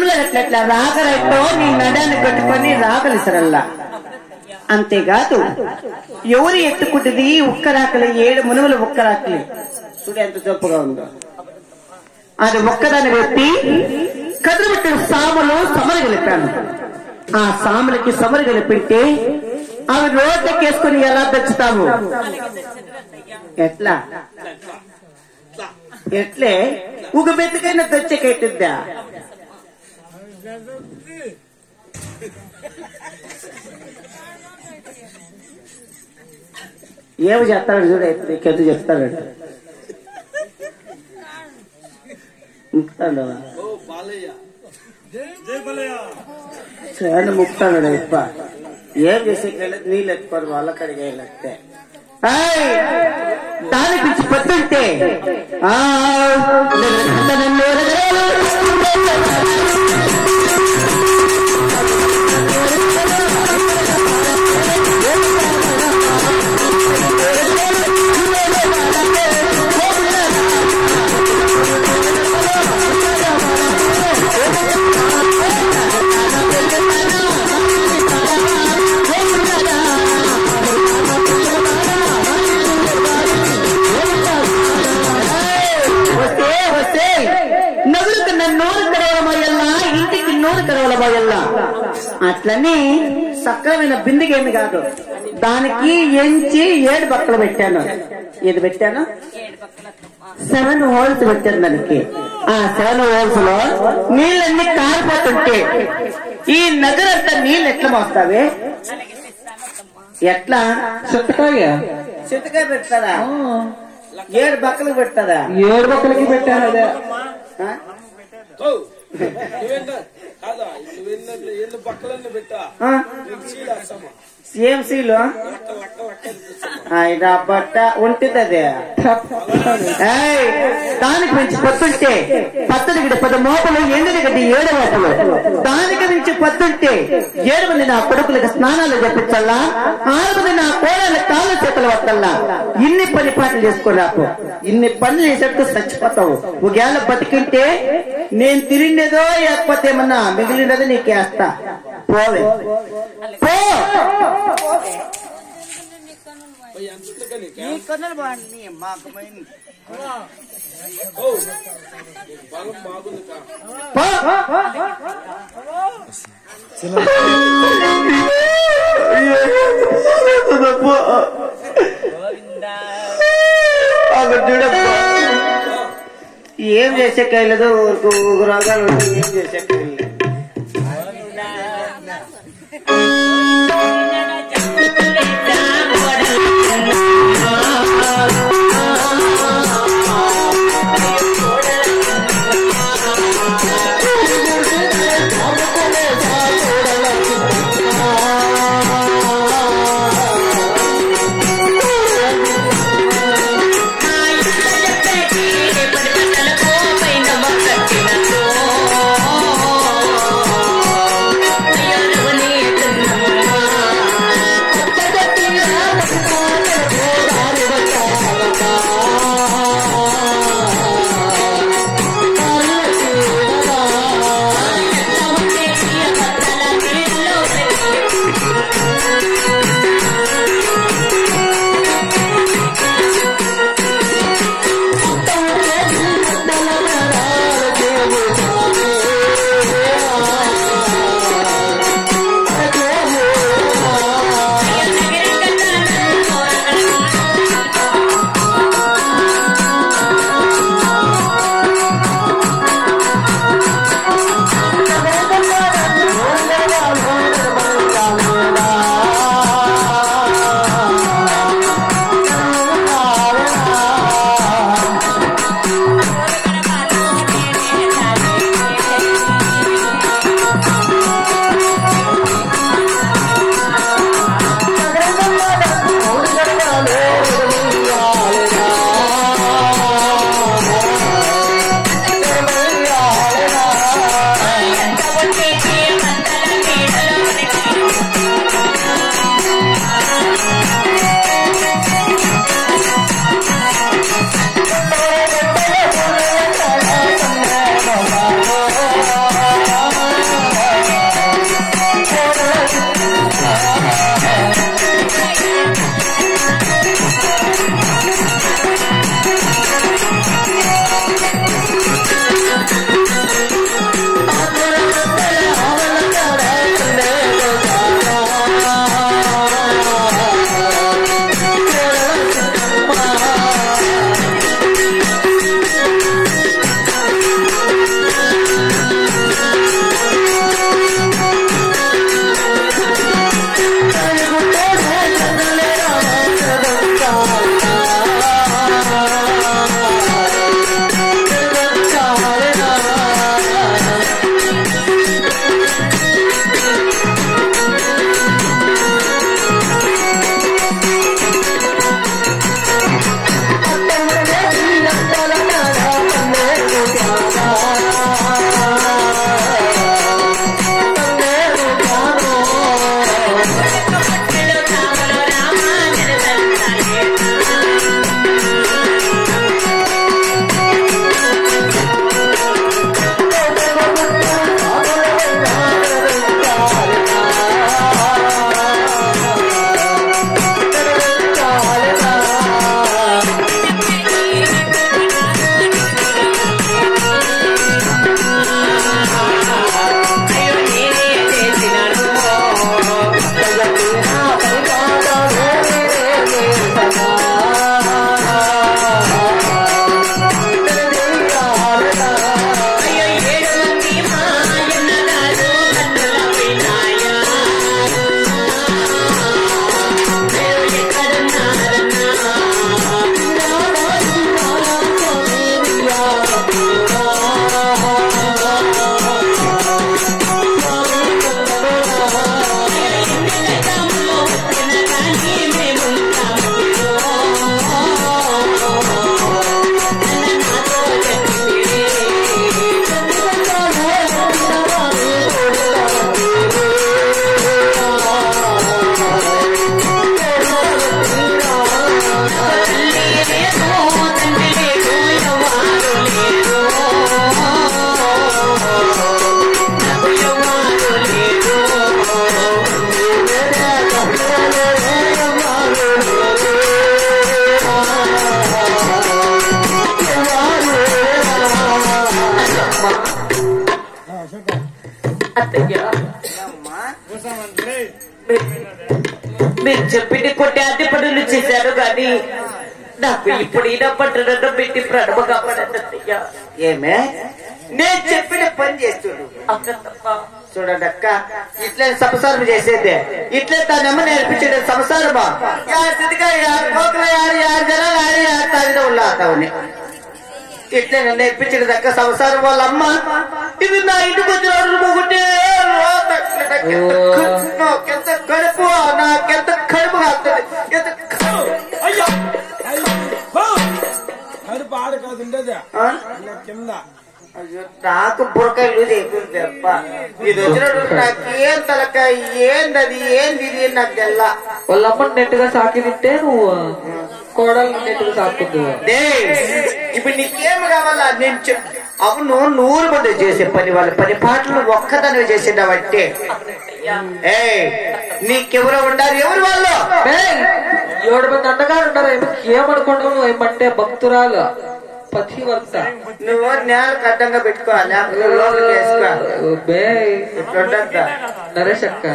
మునుముల ఎట్లా రాకరైతో నీ నడాన్ని కట్టుకొని రాకలిసరల్లా. అంతేకాదు ఎవరు ఎత్తుకుంటుంది ఉక్కరాకలి 7 మునుములు ఉక్కరాకలి చూడు ఎంత చొప్పుగా ఉందో. అది ఒక్కదాన్ని పెట్టి కదురుబెట్టిన సాములు సమరగలిపాను. ఆ సాములకి సమరగలిపింటే అవి రోడ్లకేసుకుని ఎలా తెచ్చుతాము? ఎట్లా ఎట్లే ఒక బెత్తకైనా తెచ్చకెట్టిద్దా? ఏమి చేస్తాడు చూడ నీకెంత చెప్తాడు ముక్తాడు చాలా ముక్తాడు ఇప్ప ఏం చేసే నీళ్ళు ఎత్తుకోరు వాళ్ళకి అడిగేస్తే దాని పిచ్చి పట్టుంటే అట్లనే సక్రమైన బిందుకేమి కాదు, దానికి ఎంచి 7 బక్కలు పెట్టాను. ఏది పెట్టాను? 7 హోల్స్ పెట్టాను దానికి. ఆ 7 హోల్స్ లో నీళ్ళన్నీ కారిపోతుంటే ఈ నగరంతా నీళ్ళు ఎట్లా మోస్తావే? ఎట్లా? చింతకాయ పెడతారా? 7 బక్కలు పెడతారా? 7 బక్కలకి పెట్టాను. అదే సిఎంసీలో బట్ట ఉంటుంది. అదే దానికి మించి పత్తుంటే పత్తడి గడ్డి 10 మోపలు, ఎండిన గడ్డి 7 మోపలు. దానికి మించి పత్తుంటే 7 మంది నా కొడుకులకు స్నానాలు చెప్పించల్లా, 6 మంది నా కోడళ్ళ కాళ్ళ చేతులు పట్టల్లా. ఇన్ని పని పాటలు చేసుకున్నాకు, ఇన్ని పనులు చేసేట్టు చచ్చిపోతావు. ఒకవేళ బతికింటే నేను తిరిగినదో లేకపోతే ఏమన్నా మిగిలినదో నీకేస్తా. పోవే పో. ఏం చేసే కైలేదు రోగాలు ఏం చేసే కైలేదు. అత్తయ్య మీరు చెప్పింది కొట్టి అద్దె పనులు చేశారు కానీ నాకు ఇప్పుడు ఈయన పట్టణం పెట్టి ప్రణముగా పడద్దయ్యా. ఏమే నేను చెప్పిన పని చేస్తుడు చూడండి అక్క, ఇట్లా సంసారం చేసేదే ఇట్లే దాన్నమ్మ నేర్పించే సంసారమా ఇట్లే నేర్పించే దక్క సంసారం వాళ్ళ అమ్మ ఇది నా ఇంటికి వచ్చిన పోగొట్టే నాకెంత కడుపు నాకెంత కడుపు కాస్తుంది నాకు బురకాయలు ఎక్కువ ఇది వచ్చినప్పుడు నాకేం తలక ఏందది ఏంది నాకు తెల్లా. వాళ్ళమ్మ నెట్టుగా సాకి తింటే నువ్వు కోడలు నెట్టుగా సాకుంది. ఇప్పుడు నీకేం కావాలా నేను అవును 100 మంది చేసే పని వాళ్ళ పని పాటలు ఒక్కదాన్ని చేసేదావంటే నీకెవరో ఉండాలి ఎవరు వాళ్ళు 7 మంది అన్నగారు ఉన్నారు. ఏమనుకుంటావు ఏమంటే భక్తురాలు పతివర్త నువ్వు నేలకు అడ్డంగా పెట్టుకోవాలి నరేష్ అక్క